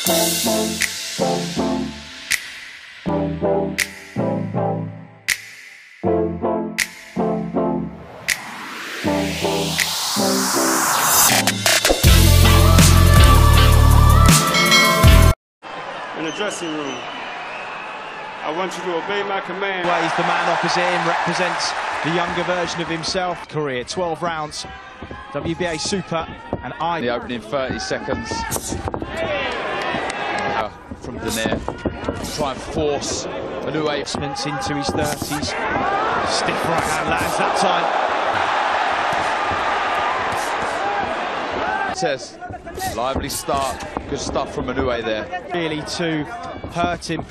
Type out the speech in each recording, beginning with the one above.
In the dressing room, I want you to obey my command. He's the man opposite him, represents the younger version of himself. Career 12 rounds, WBA Super, and The opening 30 seconds from Donaire. Try and force Inoue into his 30s. Stiff right hand lands that time. Says, lively start, good stuff from Inoue there. Really to hurt him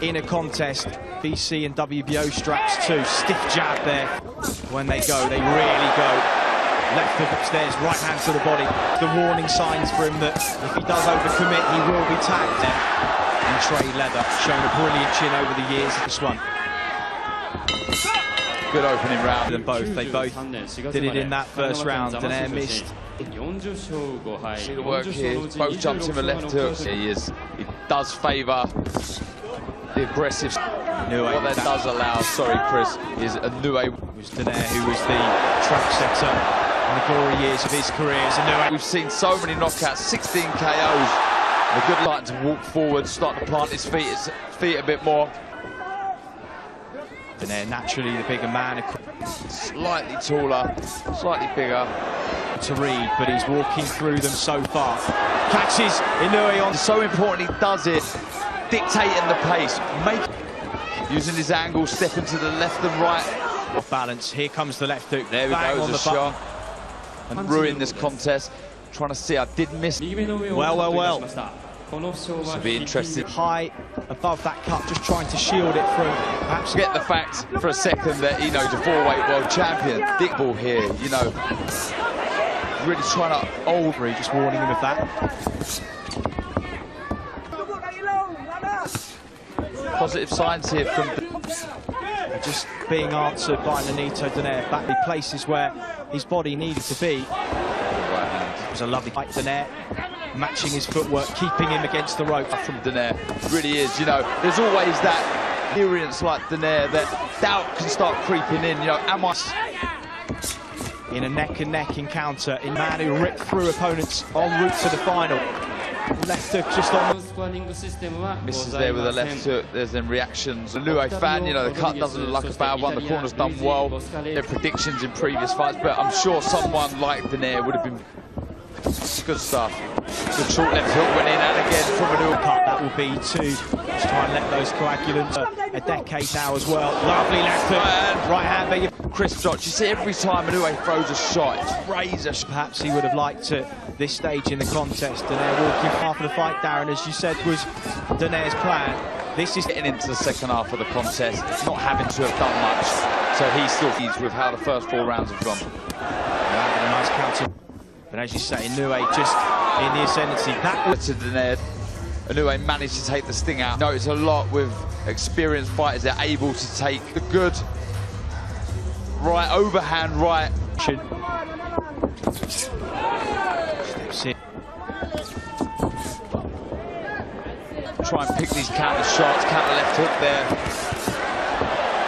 in a contest. BC and WBO straps too. Stiff jab there. When they go, they really go. Left hook upstairs, right hand to the body. The warning signs for him that if he does overcommit, he will be tagged there. And Trey Leather shown a brilliant chin over the years. This one. Good opening round. Them both. They both did it in that first round. Donaire missed. See the work here. Both jumps in the left hook. He does favour the aggressive. What that does allow, sorry Chris, is Inoue. It was Donaire who was the track setter in the glory years of his career. We've seen so many knockouts, 16 KOs. A good light to walk forward, start to plant his feet a bit more. Donaire naturally the bigger man. Slightly taller, slightly bigger. To read, but he's walking through them so far. Catches Inoue on. So important he does it, dictating the pace, using his angle, stepping to the left and right. Off balance, here comes the left hook. There we go, on the shot. And ruin this contest. Trying to see, I did miss. Well. So be interested. High above that cut, just trying to shield it from perhaps. Get the fact for a second that Ino's a 4-weight world champion. Dick ball here, you know. Really trying to just warning him of that. Positive signs here from just being answered by Nonito. Donaire back in places where his body needed to be. It was a lovely fight. Donaire matching his footwork, keeping him against the rope. From Donaire, really is, you know, there's always that experience like Donaire that doubt can start creeping in, you know, am I... In a neck-and-neck encounter, in man who ripped through opponents en route to the final. Left hook just on. Misses there with a left hook. There's then reactions. The Inoue fan, you know, the cut doesn't look like a bad one. The corner's done well. Their predictions in previous fights, but I'm sure someone like Donaire would have been good stuff. Good short left hook went in and again from Inoue. Cut that will be two. Just try and let those coagulants a decade now as well. Lovely left hook, right hand. But crisp shot. You see every time Inoue throws a shot, it's razor. Perhaps he would have liked to this stage in the contest. Donaire walking half of the fight, Darren, as you said, was Donaire's plan. This is getting into the second half of the contest, not having to have done much. So he's still pleased with how the first 4 rounds have gone. A nice counter. But as you say, Inoue just in the ascendancy. That was to Donaire. Inoue managed to take the sting out. Notice a lot with experienced fighters, they're able to take the good right overhand right. Steps in. Try and pick these counter shots, counter left hook there.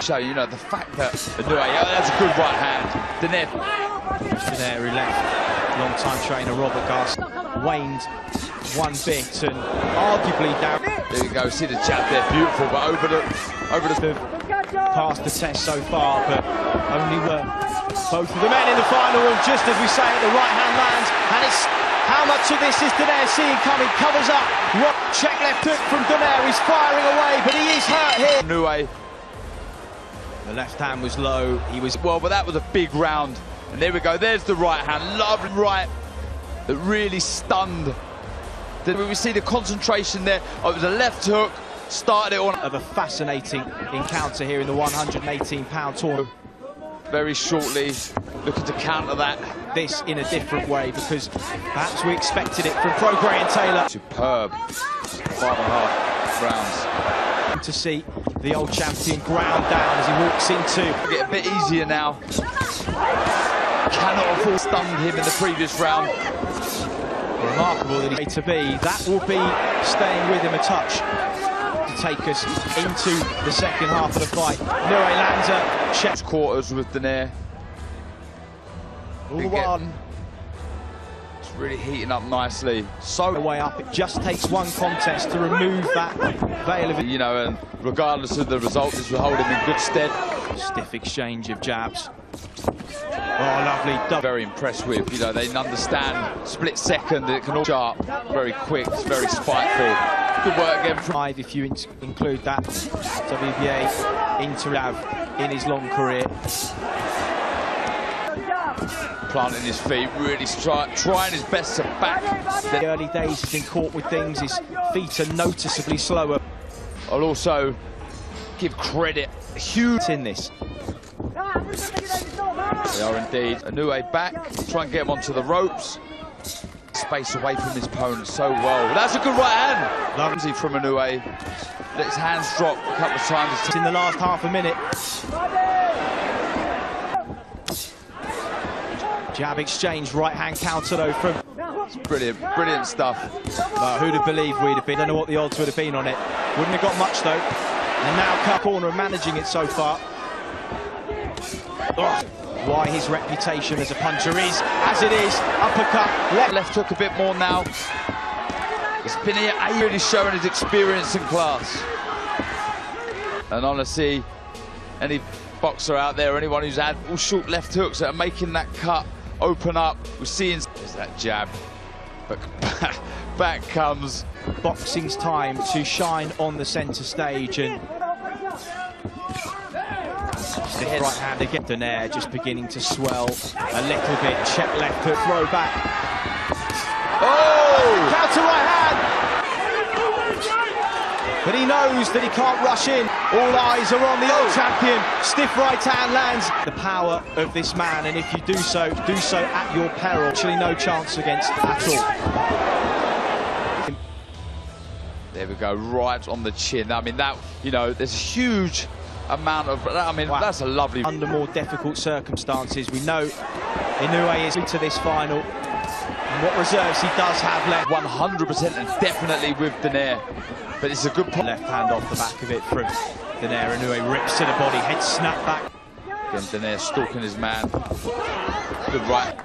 So, you know, the fact that Inoue, that's a good right hand. Donaire Who left. Long-time trainer Robert Garst waned one bit and arguably down. There you go, see the jab there, beautiful, but over the passed the test so far, but only were both of the men in the final, and just as we say it, the right hand lands, and it's how much of this is Donaire seeing coming, covers up, check left hook from Donaire, he's firing away, but he is hurt here. Inoue. The left hand was low, he was well, but that was a big round. And there we go, there's the right hand, lovely right, that really stunned. Then we see the concentration there. Oh, it was a left hook, started it on. Of a fascinating encounter here in the 118-pound tournament. Very shortly, looking to counter that. This in a different way, because perhaps we expected it from Pro Gray and Taylor. Superb, 5.5 rounds. To see the old champion ground down as he walks into. Get a bit easier now. Cannot afford stunned him in the previous round. Remarkable that he's to be. That will be staying with him a touch to take us into the second half of the fight. Inoue lands a check. Quarters with Donaire. All the one. It's really heating up nicely. So The way up, it just takes one contest to remove that veil of it. you know, and regardless of the result, this will hold him in good stead. Stiff exchange of jabs. Oh, lovely. Very impressed with, you know, they understand split second, it can all sharp, very quick, it's very spiteful. Good work again from Five, if you include that WBA inter in his long career. planting his feet, really trying his best to back. The early days he's been caught with things, his feet are noticeably slower. I'll also give credit, huge in this. They are indeed. Inoue back, try and get him onto the ropes. Space away from his opponent so well. That's a good right hand. Lovely from Inoue. Let his hands drop a couple of times. It's in the last half a minute. Jab exchange, right hand counter though from... It's brilliant, brilliant stuff. Who'd have believed we'd have been? I don't know what the odds would have been on it. Wouldn't have got much though. And now cut corner and managing it so far. Oh, why his reputation as a puncher is as it is. Uppercut, left hook a bit more now. He's been here really showing his experience and class. And honestly, any boxer out there, anyone who's had all short left hooks that are making that cut open up, we're seeing there's that jab, but back comes. Boxing's time to shine on the centre stage, and the right hand again. Donaire just beginning to swell a little bit. Check left hook, throw back. Oh! Counter right hand. But he knows that he can't rush in. All eyes are on the old champion. Stiff right hand lands. The power of this man, and if you do so at your peril. Actually no chance against at all. There we go, right on the chin. I mean, that, you know, there's a huge amount of, I mean, wow. That's a lovely... Under more difficult circumstances, we know Inoue is into this final. And what reserves he does have left. 100% and definitely with Donaire. But it's a good point. Left hand off the back of it from Donaire. Inoue rips to the body, head snap back. Again, Donaire stalking his man. Good right.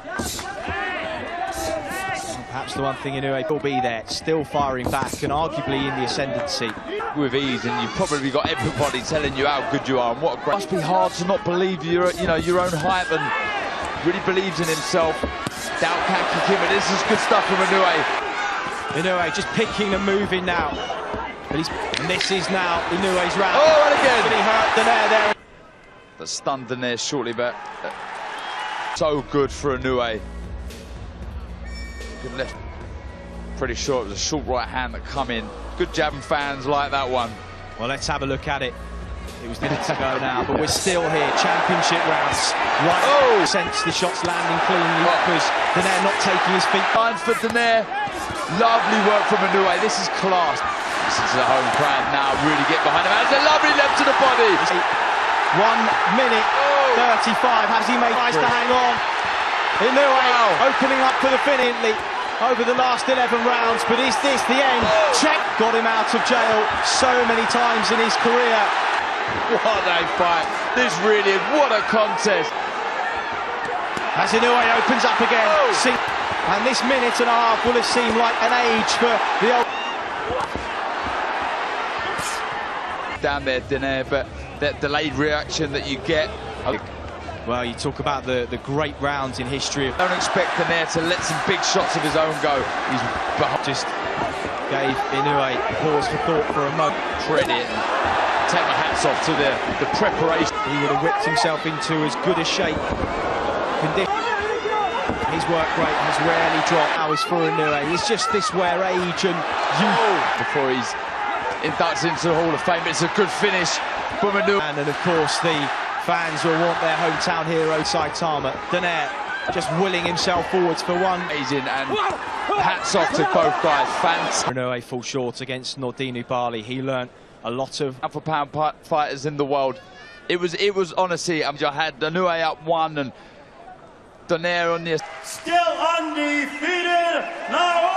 Perhaps the one thing Inoue will be there, still firing back and arguably in the ascendancy. With ease, and you've probably got everybody telling you how good you are and what a great... It must be hard to not believe your own hype, and really believes in himself. Doubt can't kick him, and this is good stuff from Inoue. Inoue just picking and moving now. But and this is now Inoue's round. Oh, and again! But he hurt Donaire there. That stunned Donaire shortly, but so good for Inoue. Good left. Pretty sure it was a short right hand that come in. Good jab, and fans like that one. Well, let's have a look at it. It was minutes ago now, but we're still here. Championship rounds. Right. Oh! Sense the shots landing cleanly because Donaire not taking his feet. Lines for Donaire. Lovely work from Inoue. This is class. This is the home crowd now. Really get behind him. That's a lovely left to the body. 1 minute 35. Has he made nice to hang on? Inoue opening up for the finish over the last 11 rounds, but is this the end? Check got him out of jail so many times in his career. What a fight. This really is, what a contest. As Inoue opens up again, and this minute and a half will have seemed like an age for the old... Down there, Donaire, but that delayed reaction that you get. Well, you talk about the great rounds in history. Don't expect Donaire to let some big shots of his own go. He's just gave Inoue pause for thought for a moment. Credit. Take my hats off to the preparation. He would have whipped himself into as good a shape. His work rate has rarely dropped. Now is for Inoue. It's just this where age and youth. Before he's inducted into the Hall of Fame, it's a good finish from Inoue. And of course, the fans will want their hometown hero, Saitama. Donaire just willing himself forwards for one. Amazing, and hats off to both guys. Fans. Inoue fall short against Nonito. He learnt a lot of pound fighters in the world. It was honestly, I had Inoue up 1, and Donaire on the... Still undefeated, Naoya!